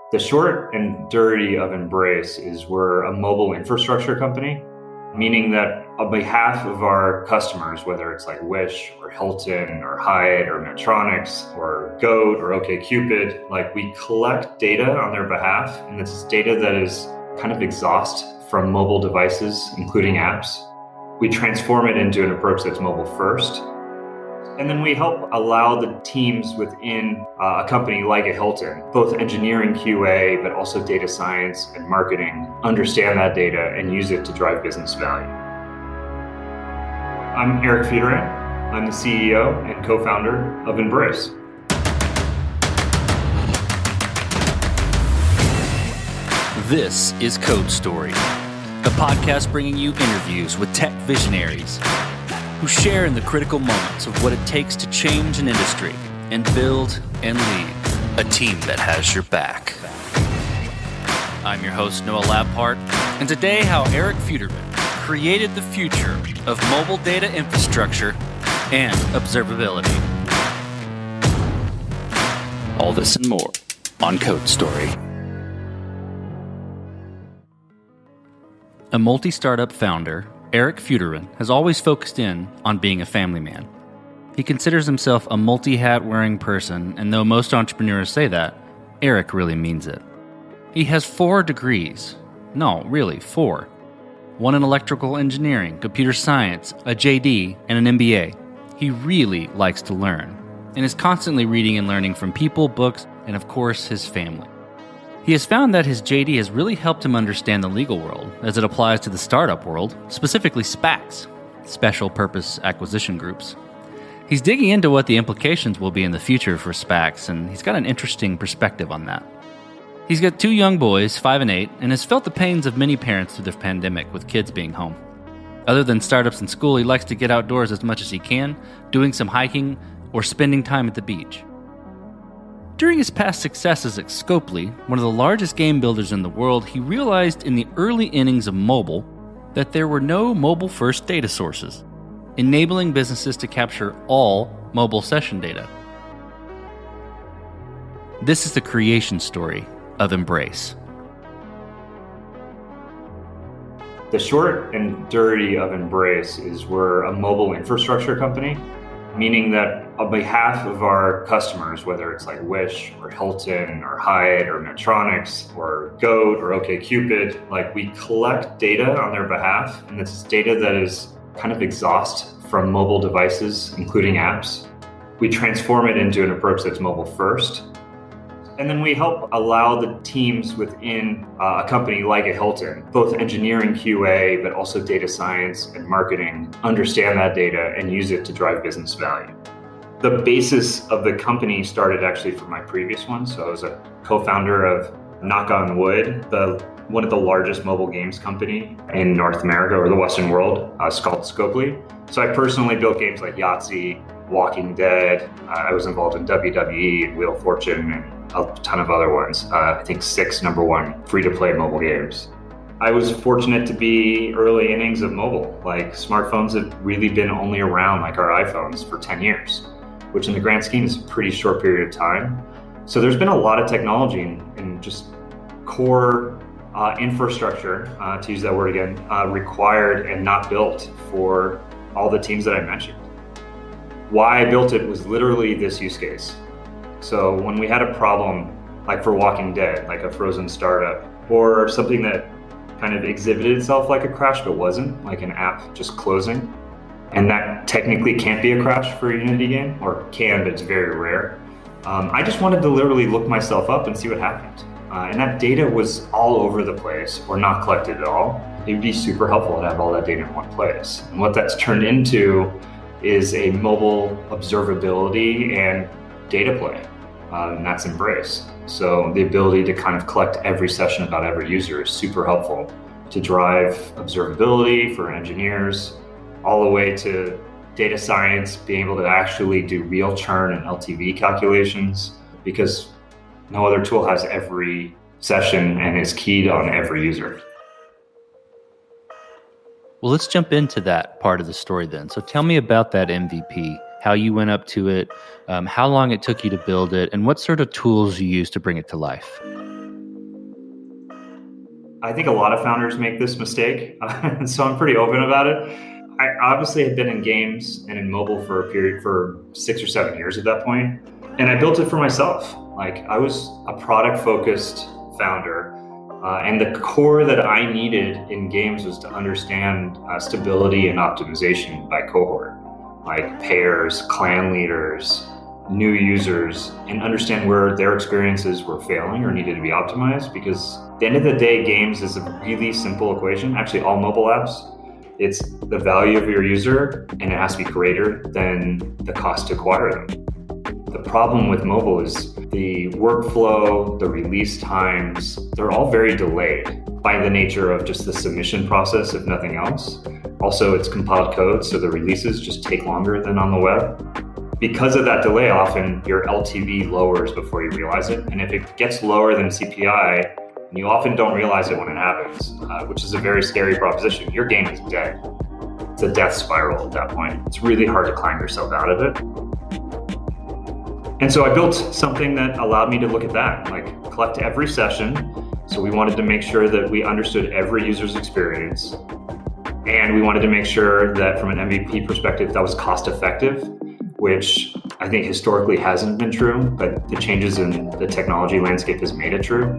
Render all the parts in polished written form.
The short and dirty of Embrace is we're a mobile infrastructure company, meaning that on behalf of our customers, whether it's like Wish or Hilton or Hyatt or Medtronics or Goat or OkCupid, like we collect data on their behalf, and this is data that is kind of exhaust from mobile devices, including apps. We transform it into an approach that's mobile first. And then we help allow the teams within a company like a Hilton, both engineering QA, but also data science and marketing, understand that data and use it to drive business value. I'm Eric Futoran. I'm the CEO and co-founder of Embrace. This is Code Story, a podcast bringing you interviews with tech visionaries who share in the critical moments of what it takes to change an industry and build and lead a team that has your back. I'm your host, Noah Labhart, and today how Eric Futoran created the future of mobile data infrastructure and observability. All this and more on Code Story. A multi-startup founder, Eric Futoran has always focused in on being a family man. He considers himself a multi-hat wearing person, and though most entrepreneurs say that, Eric really means it. He has 4 degrees. No, really, 4. 1 in electrical engineering, computer science, a JD, and an MBA. He really likes to learn, and is constantly reading and learning from people, books, and of course, his family. He has found that his JD has really helped him understand the legal world as it applies to the startup world, specifically SPACs, special purpose acquisition groups. He's digging into what the implications will be in the future for SPACs, and he's got an interesting perspective on that. He's got 2 young boys, 5 and 8, and has felt the pains of many parents through the pandemic with kids being home. Other than startups and school, he likes to get outdoors as much as he can, doing some hiking or spending time at the beach. During his past successes at Scopely, one of the largest game builders in the world, he realized in the early innings of mobile that there were no mobile-first data sources, enabling businesses to capture all mobile session data. This is the creation story of Embrace. The short and dirty of Embrace is we're a mobile infrastructure company, meaning that on behalf of our customers, whether it's like Wish or Hilton or Hyatt or Medtronics or Goat or OkCupid, like we collect data on their behalf, and this is data that is kind of exhaust from mobile devices, including apps. We transform it into an approach that's mobile first. And then we help allow the teams within a company like a Hilton, both engineering QA, but also data science and marketing, understand that data and use it to drive business value. The basis of the company started actually from my previous one. So I was a co-founder of, knock on wood, one of the largest mobile games company in North America or the Western world, it's called Scopely. So I personally built games like Yahtzee, Walking Dead. I was involved in WWE, Wheel of Fortune, and a ton of other ones. I think 6 #1 free-to-play mobile games. I was fortunate to be early innings of mobile. Like smartphones have really been only around like our iPhones for 10 years, which in the grand scheme is a pretty short period of time. So there's been a lot of technology and just core infrastructure, to use that word again, required and not built for all the teams that I mentioned. Why I built it was literally this use case. So when we had a problem, like for Walking Dead, like a frozen startup, or something that kind of exhibited itself like a crash but wasn't, like an app just closing, and that technically can't be a crash for a Unity game, or can, but it's very rare. I just wanted to literally look myself up and see what happened. And that data was all over the place or not collected at all. It would be super helpful to have all that data in one place. And what that's turned into is a mobile observability and data play, and that's Embrace. So the ability to kind of collect every session about every user is super helpful to drive observability for engineers, all the way to data science, being able to actually do real churn and LTV calculations, because no other tool has every session and is keyed on every user. Well, let's jump into that part of the story then. So tell me about that MVP, how you went up to it, how long it took you to build it, and what sort of tools you used to bring it to life. I think a lot of founders make this mistake, and so I'm pretty open about it. I obviously had been in games and in mobile for a period for 6 or 7 years at that point, and I built it for myself. Like, I was a product-focused founder, and the core that I needed in games was to understand stability and optimization by cohort, like pairs, clan leaders, new users, and understand where their experiences were failing or needed to be optimized. Because at the end of the day, games is a really simple equation. Actually, all mobile apps, it's the value of your user, and it has to be greater than the cost to acquire them. The problem with mobile is the workflow, the release times, they're all very delayed by the nature of just the submission process, if nothing else. Also, it's compiled code, so the releases just take longer than on the web. Because of that delay, often your LTV lowers before you realize it. And if it gets lower than CPI, you often don't realize it when it happens, which is a very scary proposition. Your game is dead. It's a death spiral at that point. It's really hard to climb yourself out of it. And so I built something that allowed me to look at that, like collect every session. So we wanted to make sure that we understood every user's experience. And we wanted to make sure that from an MVP perspective, that was cost effective, which I think historically hasn't been true, but the changes in the technology landscape has made it true.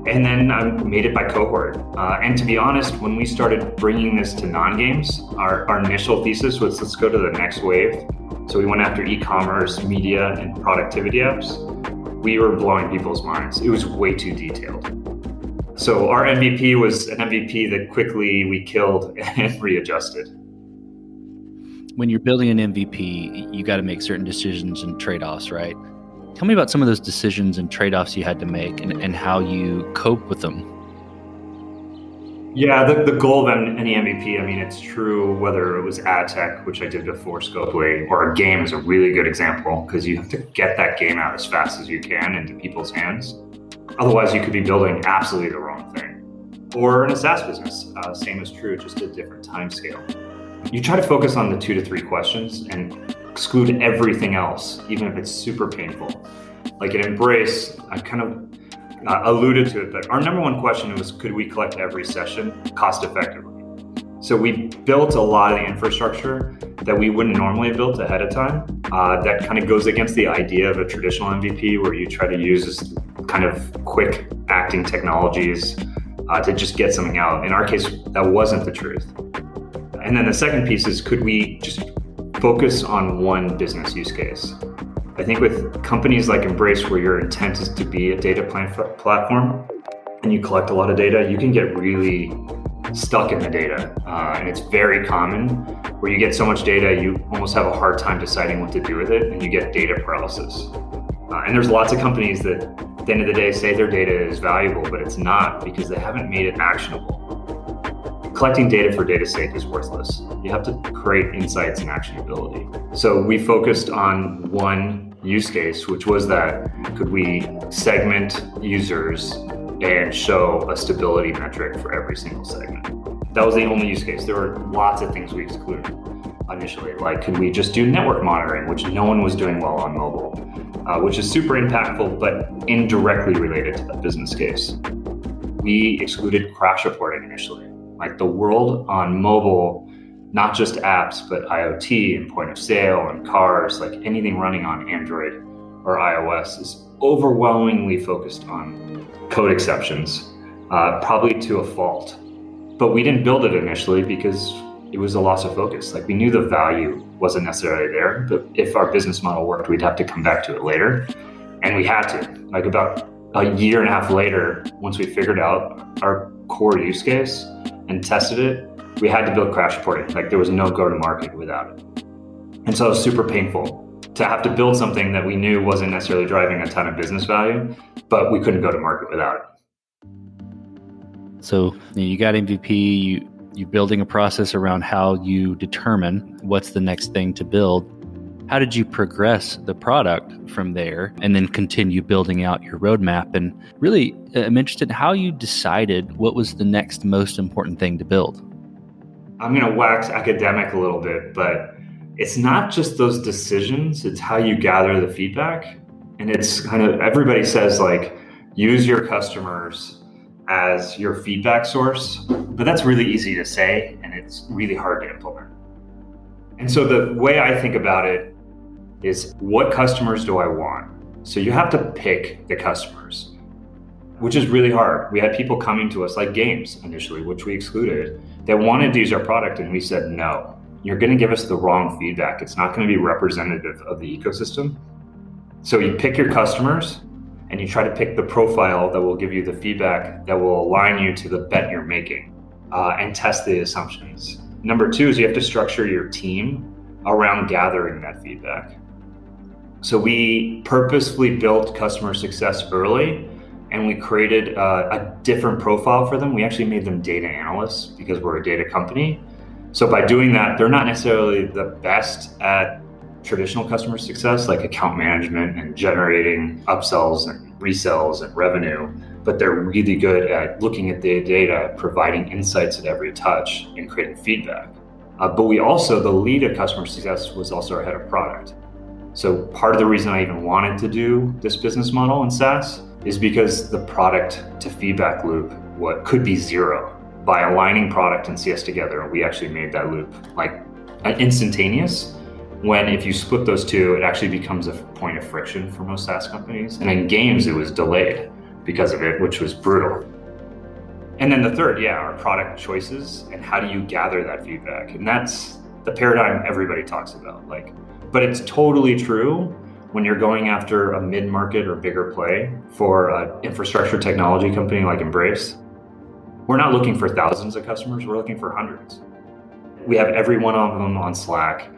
And then I made it by cohort. And to be honest, when we started bringing this to non-games, our initial thesis was, let's go to the next wave. So we went after e-commerce, media, and productivity apps. We were blowing people's minds. It was way too detailed. So our MVP was an MVP that quickly we killed and readjusted. When you're building an MVP, you got to make certain decisions and trade-offs, right? Tell me about some of those decisions and trade-offs you had to make and how you cope with them. Yeah, the goal of any MVP, I mean, it's true whether it was ad tech, which I did before Scopely, or a game is a really good example because you have to get that game out as fast as you can into people's hands. Otherwise, you could be building absolutely the wrong thing. Or in a SaaS business, same is true, just a different time scale. You try to focus on the 2 to 3 questions and exclude everything else, even if it's super painful. Like at Embrace, I kind of alluded to it, but our number one question was, could we collect every session cost effectively? So we built a lot of the infrastructure that we wouldn't normally have built ahead of time. That kind of goes against the idea of a traditional MVP where you try to use this kind of quick acting technologies to just get something out. In our case, that wasn't the truth. And then the second piece is, could we just focus on one business use case? I think with companies like Embrace, where your intent is to be a data platform and you collect a lot of data, you can get really stuck in the data. And it's very common where you get so much data, you almost have a hard time deciding what to do with it, and you get data paralysis. And there's lots of companies that at the end of the day say their data is valuable, but it's not because they haven't made it actionable. Collecting data for data's sake is worthless. You have to create insights and actionability. So we focused on one use case, which was that could we segment users and show a stability metric for every single segment. That was the only use case. There were lots of things we excluded initially, like could we just do network monitoring, which no one was doing well on mobile, which is super impactful, but indirectly related to the business case. We excluded crash reporting initially. Like the world on mobile, not just apps, but IoT and point of sale and cars, like anything running on Android or iOS is overwhelmingly focused on code exceptions, probably to a fault. But we didn't build it initially because it was a loss of focus. Like we knew the value wasn't necessarily there, but if our business model worked, we'd have to come back to it later. And we had to. Like about a year and a half later, once we figured out our core use case and tested it, we had to build crash reporting. Like there was no go-to-market without it. And so it was super painful to have to build something that we knew wasn't necessarily driving a ton of business value, but we couldn't go to market without it. So you got MVP, you're building a process around how you determine what's the next thing to build. How did you progress the product from there and then continue building out your roadmap? And really, I'm interested in how you decided what was the next most important thing to build. I'm going to wax academic a little bit, but it's not just those decisions, it's how you gather the feedback. And it's kind of, everybody says like, use your customers as your feedback source, but that's really easy to say and it's really hard to implement. And so the way I think about it is, what customers do I want? So you have to pick the customers, which is really hard. We had people coming to us, like games initially, which we excluded, that wanted to use our product, and we said, no, you're going to give us the wrong feedback. It's not going to be representative of the ecosystem. So you pick your customers and you try to pick the profile that will give you the feedback that will align you to the bet you're making, and test the assumptions. Number two is you have to structure your team around gathering that feedback. So we purposefully built customer success early, and we created a different profile for them. We actually made them data analysts because we're a data company. So by doing that, they're not necessarily the best at traditional customer success, like account management and generating upsells and resells and revenue, but they're really good at looking at the data, providing insights at every touch, and creating feedback. But we also, the lead of customer success was also our head of product. So part of the reason I even wanted to do this business model in SaaS is because the product to feedback loop, what could be zero, by aligning product and CS together, we actually made that loop like instantaneous. When if you split those two, it actually becomes a point of friction for most SaaS companies. And in games, it was delayed because of it, which was brutal. And then the third, our product choices and how do you gather that feedback? And that's the paradigm everybody talks about. But it's totally true when you're going after a mid-market or bigger play for an infrastructure technology company like Embrace. We're not looking for thousands of customers, we're looking for hundreds. We have every one of them on Slack.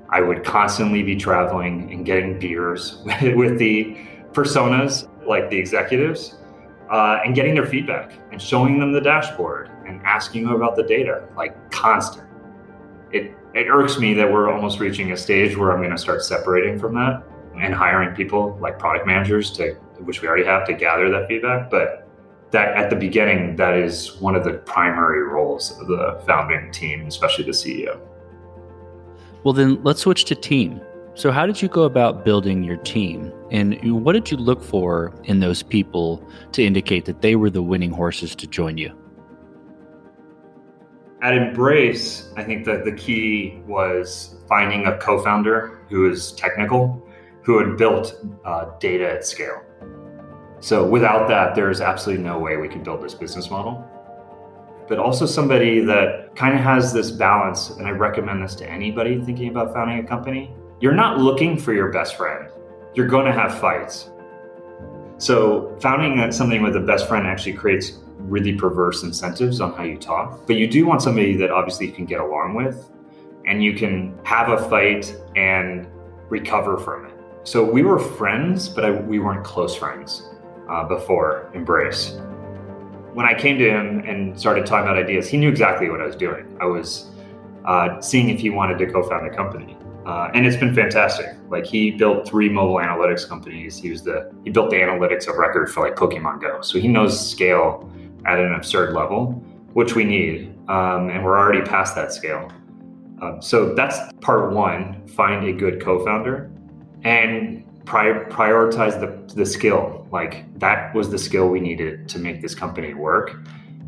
I would constantly be traveling and getting beers with the personas, like the executives, and getting their feedback and showing them the dashboard and asking them about the data, like constant. It irks me that we're almost reaching a stage where I'm going to start separating from that and hiring people like product managers, which we already have, to gather that feedback. But that at the beginning, that is one of the primary roles of the founding team, especially the CEO. Well, then let's switch to team. So how did you go about building your team? And what did you look for in those people to indicate that they were the winning horses to join you? At Embrace, I think that the key was finding a co-founder who is technical, who had built data at scale. So without that, there's absolutely no way we could build this business model. But also somebody that kind of has this balance, and I recommend this to anybody thinking about founding a company. You're not looking for your best friend. You're going to have fights. So founding something with a best friend actually creates really perverse incentives on how you talk. But you do want somebody that obviously you can get along with, and you can have a fight and recover from it. So we were friends, but we weren't close friends before Embrace. When I came to him and started talking about ideas, he knew exactly what I was doing. I was seeing if he wanted to co-found a company. And it's been fantastic. Like, he built 3 mobile analytics companies. He built the analytics of record for like Pokemon Go. So he knows scale at an absurd level, which we need. And we're already past that scale. So that's part one, find a good co-founder and prioritize the skill. Like, that was the skill we needed to make this company work.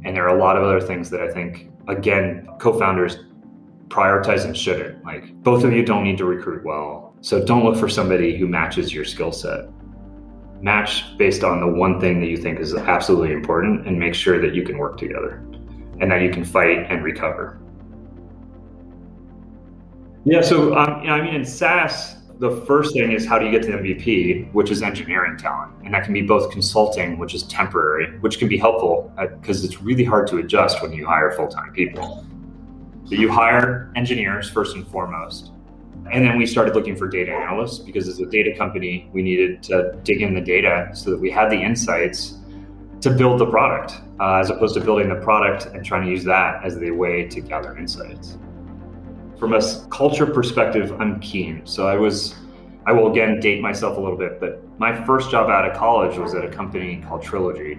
And there are a lot of other things that I think, again, co-founders prioritize and shouldn't. Like, both of you don't need to recruit well. So don't look for somebody who matches your skill set. Match based on the one thing that you think is absolutely important, and make sure that you can work together and that you can fight and recover. Yeah, so in SaaS, the first thing is, how do you get to MVP, which is engineering talent? And that can be both consulting, which is temporary, which can be helpful because it's really hard to adjust when you hire full-time people. So you hire engineers first and foremost. And then we started looking for data analysts, because as a data company, we needed to dig in the data so that we had the insights to build the product, as opposed to building the product and trying to use that as the way to gather insights. From a culture perspective, I'm keen. So I will again date myself a little bit, but my first job out of college was at a company called Trilogy,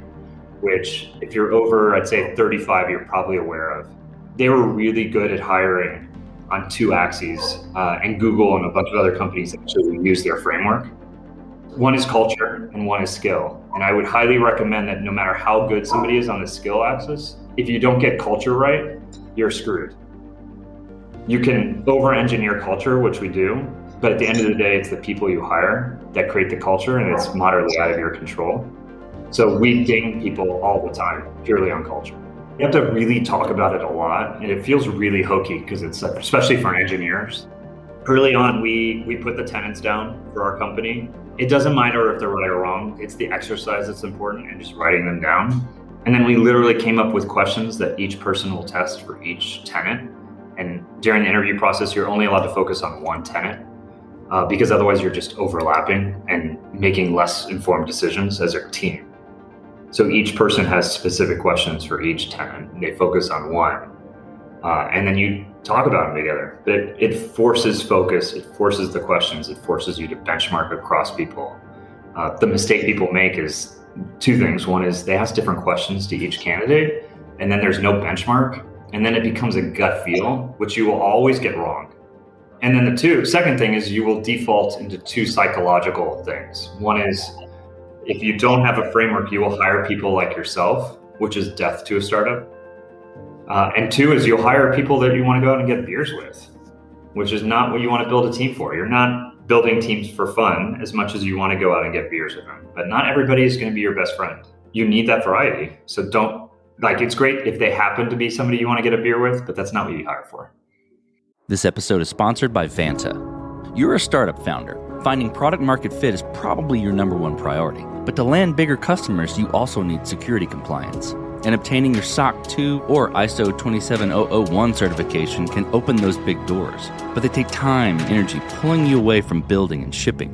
which, if you're over, I'd say 35, you're probably aware of. They were really good at hiring on 2 axes, and Google and a bunch of other companies actually use their framework. One is culture and one is skill. And I would highly recommend that no matter how good somebody is on the skill axis, if you don't get culture right, you're screwed. You can over-engineer culture, which we do, but at the end of the day, it's the people you hire that create the culture, and it's moderately out of your control. So we ding people all the time, purely on culture. You have to really talk about it a lot, and it feels really hokey because it's, especially for engineers. Early on, we put the tenets down for our company. It doesn't matter if they're right or wrong. It's the exercise that's important and just writing them down. And then we literally came up with questions that each person will test for each tenet. And during the interview process, you're only allowed to focus on one tenet because otherwise you're just overlapping and making less informed decisions as a team. So each person has specific questions for each tenet, and they focus on one. And then you talk about them together. But it forces focus, it forces the questions, it forces you to benchmark across people. The mistake people make is two things. One is they ask different questions to each candidate, and then there's no benchmark, and then it becomes a gut feel, which you will always get wrong. And then the second thing is you will default into two psychological things. One is if you don't have a framework, you will hire people like yourself, which is death to a startup. And two is you'll hire people that you want to go out and get beers with, which is not what you want to build a team for. You're not building teams for fun as much as you want to go out and get beers with them. But not everybody is going to be your best friend. You need that variety. So it's great if they happen to be somebody you want to get a beer with, but that's not what you hire for. This episode is sponsored by Vanta. You're a startup founder. Finding product market fit is probably your number one priority. But to land bigger customers, you also need security compliance. And obtaining your SOC 2 or ISO 27001 certification can open those big doors. But they take time and energy pulling you away from building and shipping.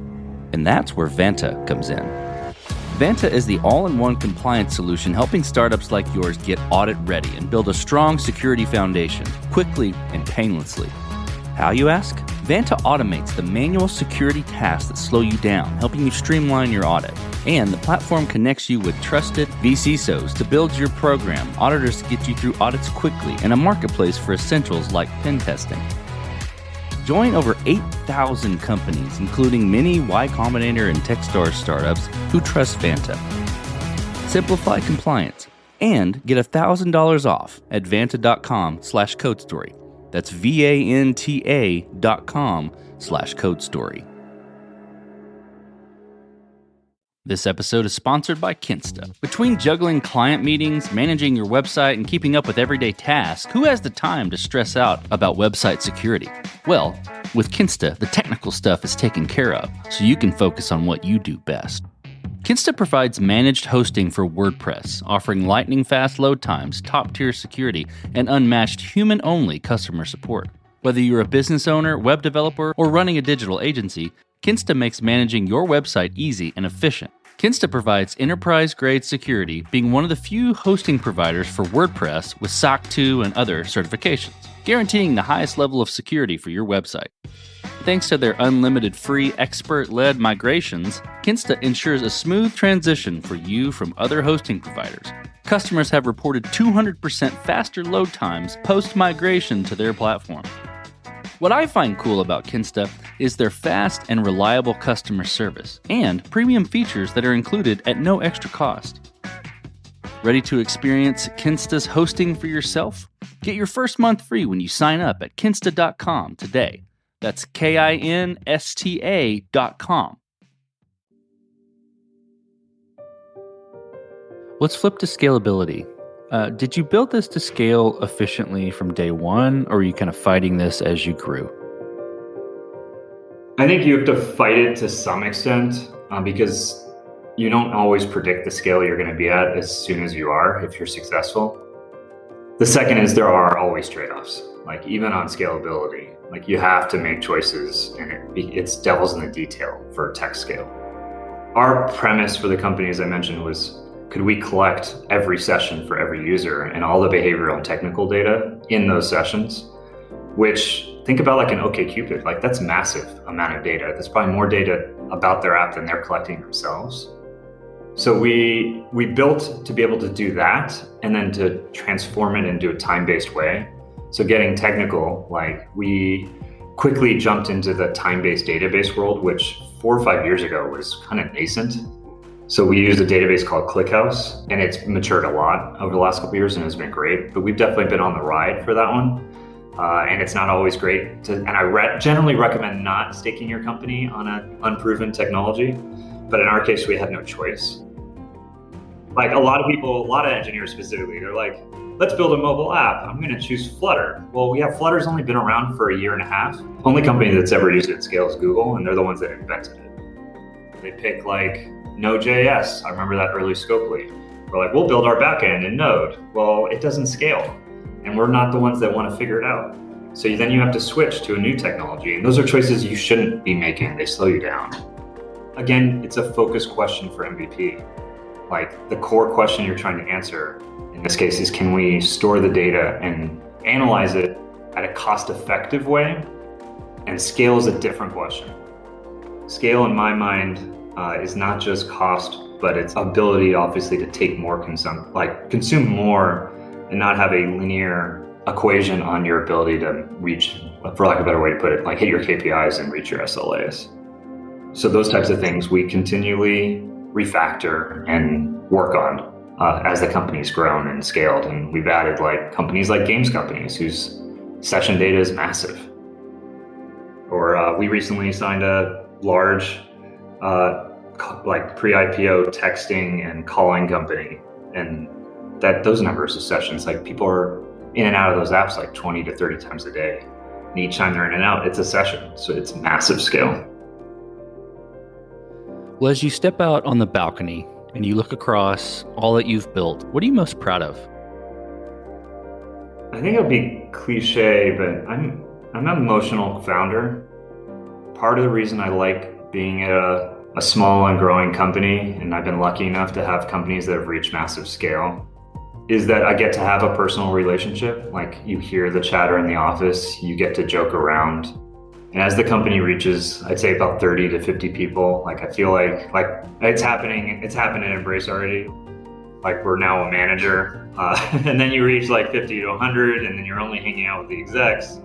And that's where Vanta comes in. Vanta is the all-in-one compliance solution helping startups like yours get audit ready and build a strong security foundation quickly and painlessly. How, you ask? Vanta automates the manual security tasks that slow you down, helping you streamline your audit. And the platform connects you with trusted VCSOs to build your program, auditors to get you through audits quickly, and a marketplace for essentials like pen testing. Join over 8,000 companies, including many Y Combinator and Techstars startups who trust Vanta. Simplify compliance and get $1,000 off at vanta.com/codestory. That's VANTA.com/codestory. This episode is sponsored by Kinsta. Between juggling client meetings, managing your website, and keeping up with everyday tasks, who has the time to stress out about website security? Well, with Kinsta, the technical stuff is taken care of, so you can focus on what you do best. Kinsta provides managed hosting for WordPress, offering lightning-fast load times, top-tier security, and unmatched human-only customer support. Whether you're a business owner, web developer, or running a digital agency, Kinsta makes managing your website easy and efficient. Kinsta provides enterprise-grade security, being one of the few hosting providers for WordPress with SOC 2 and other certifications, guaranteeing the highest level of security for your website. Thanks to their unlimited free expert-led migrations, Kinsta ensures a smooth transition for you from other hosting providers. Customers have reported 200% faster load times post-migration to their platform. What I find cool about Kinsta is their fast and reliable customer service and premium features that are included at no extra cost. Ready to experience Kinsta's hosting for yourself? Get your first month free when you sign up at kinsta.com today. That's KINSTA.com. Let's flip to scalability. Did you build this to scale efficiently from day one, or are you kind of fighting this as you grew? I think you have to fight it to some extent because you don't always predict the scale you're going to be at as soon as you are if you're successful. The second is there are always trade-offs, like even on scalability. Like you have to make choices, and it's devil's in the detail for tech scale. Our premise for the company, as I mentioned, was could we collect every session for every user and all the behavioral and technical data in those sessions, which think about like an OkCupid, like that's massive amount of data. That's probably more data about their app than they're collecting themselves. So we built to be able to do that and then to transform it into a time-based way. So getting technical, like we quickly jumped into the time-based database world, which 4 or 5 years ago was kind of nascent. So we used a database called ClickHouse, and it's matured a lot over the last couple of years and has been great. But we've definitely been on the ride for that one. And it's not always great. And I generally recommend not staking your company on an unproven technology. But in our case, we had no choice. Like a lot of people, a lot of engineers specifically, they're like, let's build a mobile app. I'm going to choose Flutter. Well, Flutter's only been around for a year and a half. Only company that's ever used it at scale is Google, and they're the ones that invented it. They pick like Node.js. I remember that early Scopely. We're like, we'll build our backend in Node. Well, it doesn't scale, and we're not the ones that want to figure it out. So then you have to switch to a new technology, and those are choices you shouldn't be making. They slow you down. Again, it's a focus question for MVP. Like the core question you're trying to answer in this case is, can we store the data and analyze it at a cost-effective way? And scale is a different question. Scale in my mind is not just cost, but it's ability obviously to take more consume more and not have a linear equation on your ability to reach, for lack of a better way to put it, like hit your KPIs and reach your SLAs. So those types of things we continually refactor and work on as the company's grown and scaled. And we've added like companies like games companies whose session data is massive. Or we recently signed a large like pre-IPO texting and calling company. And those numbers of sessions, like people are in and out of those apps like 20 to 30 times a day. And each time they're in and out, it's a session. So it's massive scale. Well, as you step out on the balcony and you look across all that you've built, what are you most proud of? I think it'll be cliche, but I'm an emotional founder. Part of the reason I like being at a small and growing company, and I've been lucky enough to have companies that have reached massive scale, is that I get to have a personal relationship. Like you hear the chatter in the office, you get to joke around. And as the company reaches, I'd say about 30 to 50 people, like I feel like it's happening. It's happened at Embrace already. Like we're now a manager, and then you reach like 50 to 100, and then you're only hanging out with the execs.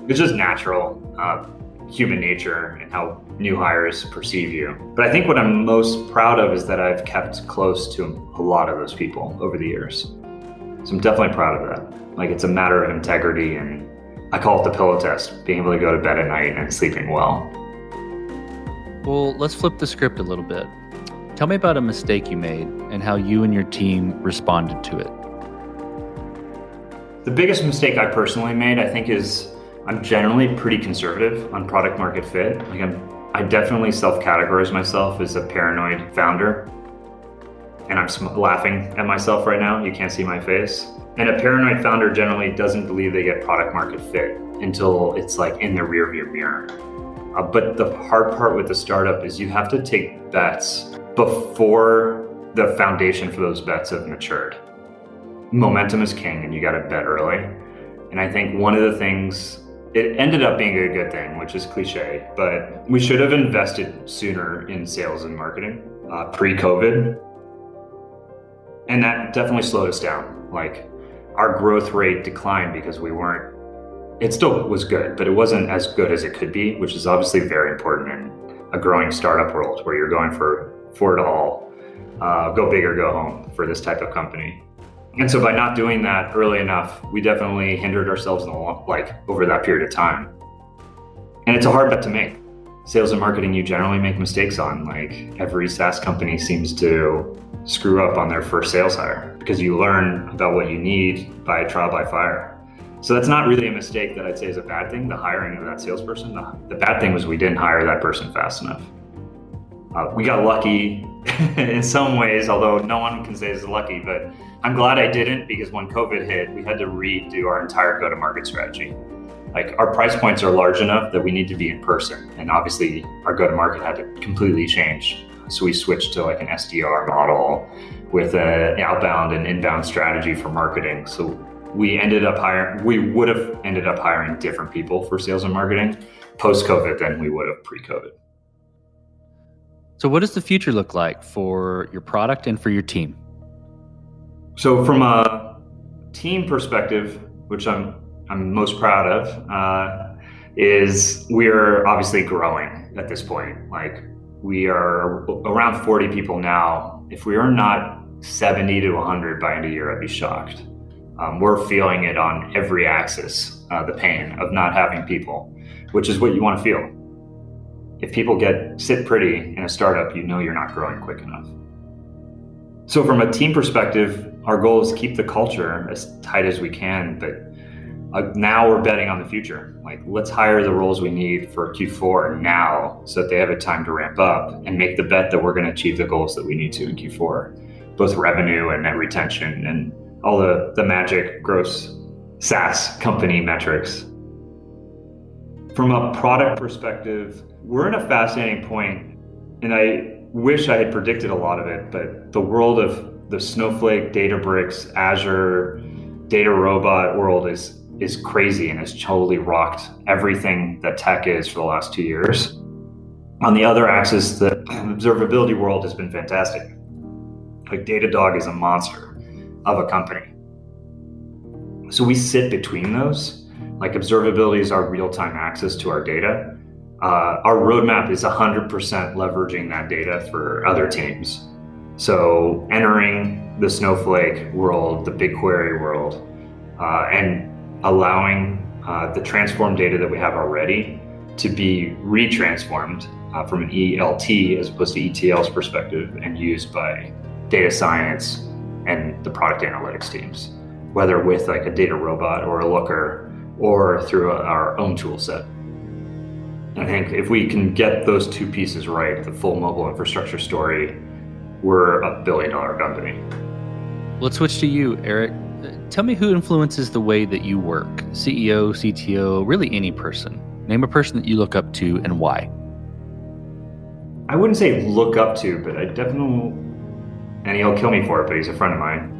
It's just natural human nature and how new hires perceive you. But I think what I'm most proud of is that I've kept close to a lot of those people over the years. So I'm definitely proud of that. Like it's a matter of integrity, and I call it the pillow test, being able to go to bed at night and sleeping well. Well, let's flip the script a little bit. Tell me about a mistake you made and how you and your team responded to it. The biggest mistake I personally made, I think, is I'm generally pretty conservative on product market fit. Like I definitely self-categorize myself as a paranoid founder. And I'm laughing at myself right now. You can't see my face. And a paranoid founder generally doesn't believe they get product market fit until it's like in the rearview mirror. But the hard part with the startup is you have to take bets before the foundation for those bets have matured. Momentum is king, and you got to bet early. And I think one of the things, it ended up being a good thing, which is cliche, but we should have invested sooner in sales and marketing pre-COVID. And that definitely slowed us down. Like our growth rate declined because it still was good, but it wasn't as good as it could be, which is obviously very important in a growing startup world where you're going for it all, go big or go home for this type of company. And so by not doing that early enough, we definitely hindered ourselves over that period of time. And it's a hard bet to make. Sales and marketing, you generally make mistakes on. Like every SaaS company seems to screw up on their first sales hire because you learn about what you need by trial by fire. So that's not really a mistake that I'd say is a bad thing, the hiring of that salesperson. The bad thing was we didn't hire that person fast enough. We got lucky in some ways, although no one can say it's lucky, but I'm glad I didn't, because when COVID hit, we had to redo our entire go-to-market strategy. Like our price points are large enough that we need to be in person. And obviously our go-to-market had to completely change. So we switched to like an SDR model with an outbound and inbound strategy for marketing. So we would have ended up hiring different people for sales and marketing post-COVID than we would have pre-COVID. So what does the future look like for your product and for your team? So from a team perspective, which I'm most proud of, is we are obviously growing at this point. Like, we are around 40 people now. If we are not 70 to 100 by end of year, I'd be shocked. We're feeling it on every axis, the pain of not having people, which is what you want to feel. If people sit pretty in a startup, you know you're not growing quick enough. So from a team perspective, our goal is to keep the culture as tight as we can, but now we're betting on the future. Like, let's hire the roles we need for Q4 now so that they have a time to ramp up and make the bet that we're going to achieve the goals that we need to in Q4, both revenue and net retention and all the magic gross SaaS company metrics. From a product perspective, we're in a fascinating point, and I wish I had predicted a lot of it, but the world of the Snowflake, Databricks, Azure, data robot world is crazy and has totally rocked everything that tech is for the last 2 years. On the other axis, the observability world has been fantastic. Like, Datadog is a monster of a company. So we sit between those. Like, observability is our real-time access to our data. Our roadmap is 100% leveraging that data for other teams. So entering the Snowflake world, the BigQuery world, and allowing the transformed data that we have already to be retransformed from an ELT as opposed to ETL's perspective and used by data science and the product analytics teams, whether with like a data robot or a looker or through our own tool set. I think if we can get those two pieces right, the full mobile infrastructure story, we're a billion-dollar company. Let's switch to you, Eric. Tell me who influences the way that you work. CEO, CTO, really any person. Name a person that you look up to and why. I wouldn't say look up to, but I definitely, and he'll kill me for it, but he's a friend of mine.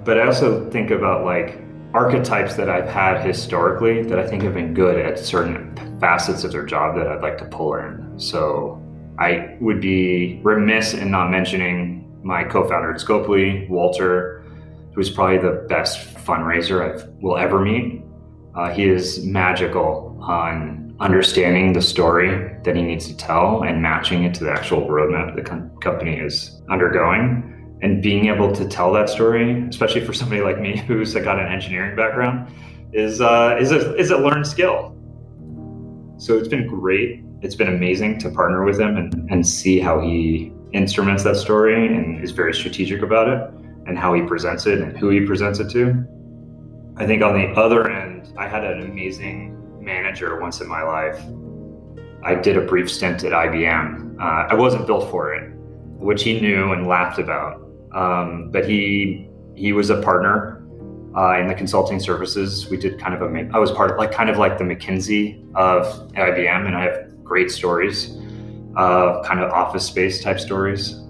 But I also think about like archetypes that I've had historically that I think have been good at certain facets of their job that I'd like to pull in. So I would be remiss in not mentioning my co-founder at Scopely, Walter, who's probably the best fundraiser I will ever meet. He is magical on understanding the story that he needs to tell and matching it to the actual roadmap the company is undergoing. And being able to tell that story, especially for somebody like me who's got an engineering background, is a learned skill. So it's been great. It's been amazing to partner with him and see how he instruments that story and is very strategic about it and how he presents it and who he presents it to. I think on the other end, I had an amazing manager once in my life. I did a brief stint at IBM. I wasn't built for it, which he knew and laughed about. But he was a partner in the consulting services. We did kind of I was part of like the McKinsey of IBM, and I have great stories, kind of office space type stories,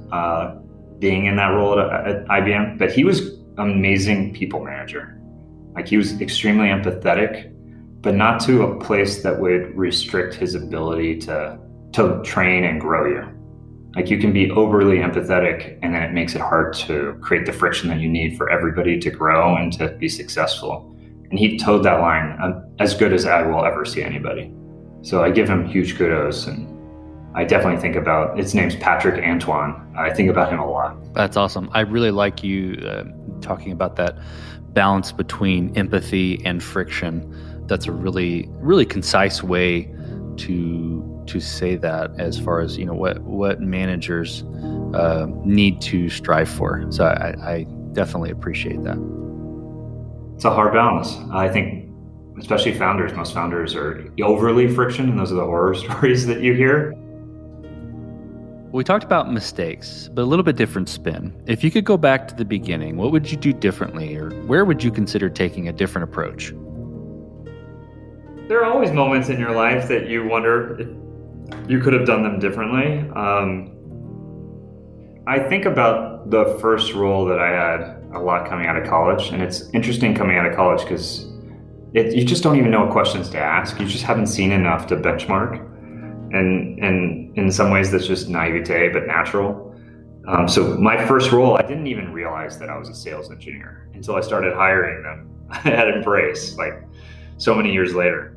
being in that role at IBM. But he was an amazing people manager. Like, he was extremely empathetic, but not to a place that would restrict his ability to train and grow you. Like, you can be overly empathetic and then it makes it hard to create the friction that you need for everybody to grow and to be successful. And he towed that line as good as I will ever see anybody. So I give him huge kudos, and I definitely think about, his name's Patrick Antoine. I think about him a lot. That's awesome. I really like you talking about that balance between empathy and friction. That's a really, really concise way to say that, as far as, what managers need to strive for. So I definitely appreciate that. It's a hard balance. I think, especially most founders are overly friction, and those are the horror stories that you hear. We talked about mistakes, but a little bit different spin. If you could go back to the beginning, what would you do differently, or where would you consider taking a different approach? There are always moments in your life that you wonder if you could have done them differently. I think about the first role that I had a lot coming out of college, and it's interesting coming out of college because you just don't even know what questions to ask. You just haven't seen enough to benchmark. And in some ways that's just naivete, but natural. So my first role, I didn't even realize that I was a sales engineer until I started hiring them at Embrace, like so many years later.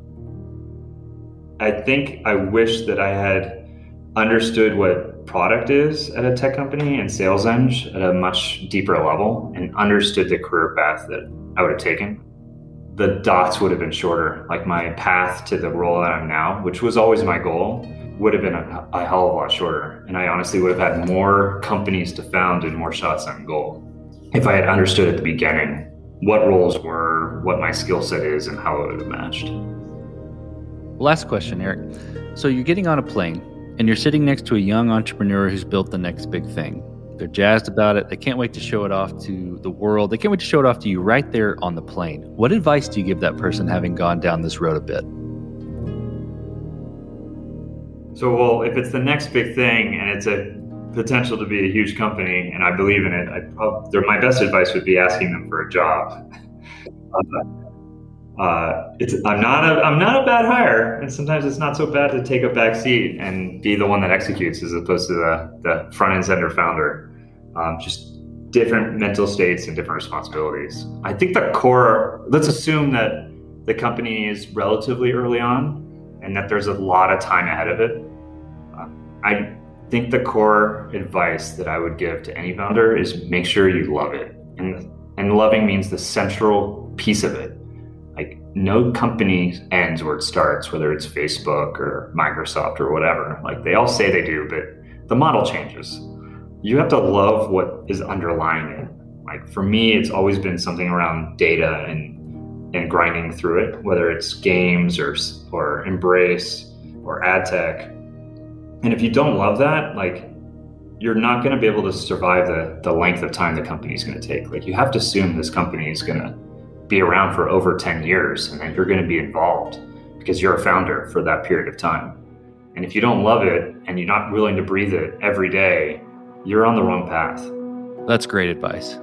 I think I wish that I had understood what product is at a tech company and sales eng at a much deeper level and understood the career path that I would have taken. The dots would have been shorter. Like my path to the role that I'm now, which was always my goal, would have been a hell of a lot shorter. And I honestly would have had more companies to found and more shots on goal if I had understood at the beginning what roles were, what my skill set is, and how it would have matched. Last question, Eric. So you're getting on a plane and you're sitting next to a young entrepreneur who's built the next big thing. They're jazzed about it. They can't wait to show it off to the world. They can't wait to show it off to you right there on the plane. What advice do you give that person having gone down this road a bit? So, well, if it's the next big thing and it's a potential to be a huge company and I believe in it, my best advice would be asking them for a job. I'm not a bad hire, and sometimes it's not so bad to take a back seat and be the one that executes as opposed to the front and center founder. Just different mental states and different responsibilities. I think the core, let's assume that the company is relatively early on and that there's a lot of time ahead of it. I think the core advice that I would give to any founder is make sure you love it. And loving means the central piece of it. Like no company ends where it starts, whether it's Facebook or Microsoft or whatever. Like they all say they do, but the model changes. You have to love what is underlying it. Like for me, it's always been something around data and grinding through it, whether it's games or Embrace or ad tech. And if you don't love that, like you're not going to be able to survive the length of time the company is going to take. Like you have to assume this company is going to be around for over 10 years and then you're going to be involved because you're a founder for that period of time. And if you don't love it and you're not willing to breathe it every day, you're on the wrong path. That's great advice.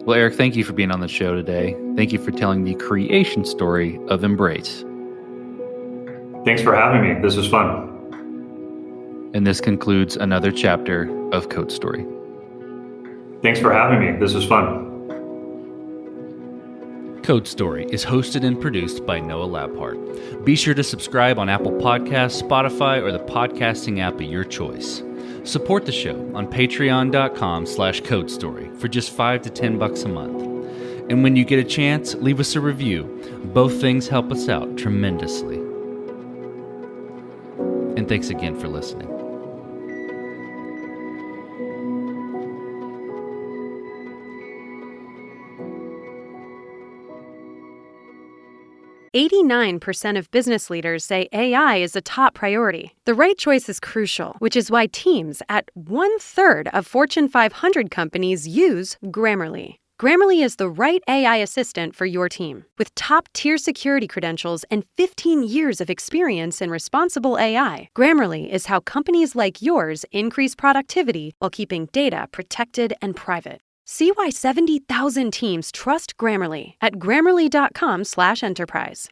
Well, Eric, thank you for being on the show today. Thank you for telling the creation story of Embrace. Thanks for having me. This was fun. And this concludes another chapter of Code Story. Thanks for having me. This was fun. Code Story is hosted and produced by Noah Labhart. Be sure to subscribe on Apple Podcasts, Spotify, or the podcasting app of your choice. Support the show on patreon.com/codestory for just $5 to $10 a month. And when you get a chance, leave us a review. Both things help us out tremendously. And thanks again for listening. "89% of business leaders say AI is a top priority. The right choice is crucial, which is why teams at 1/3 of Fortune 500 companies use Grammarly. Grammarly is the right AI assistant for your team. With top-tier security credentials and 15 years of experience in responsible AI, Grammarly is how companies like yours increase productivity while keeping data protected and private. See why 70,000 teams trust Grammarly at grammarly.com/enterprise.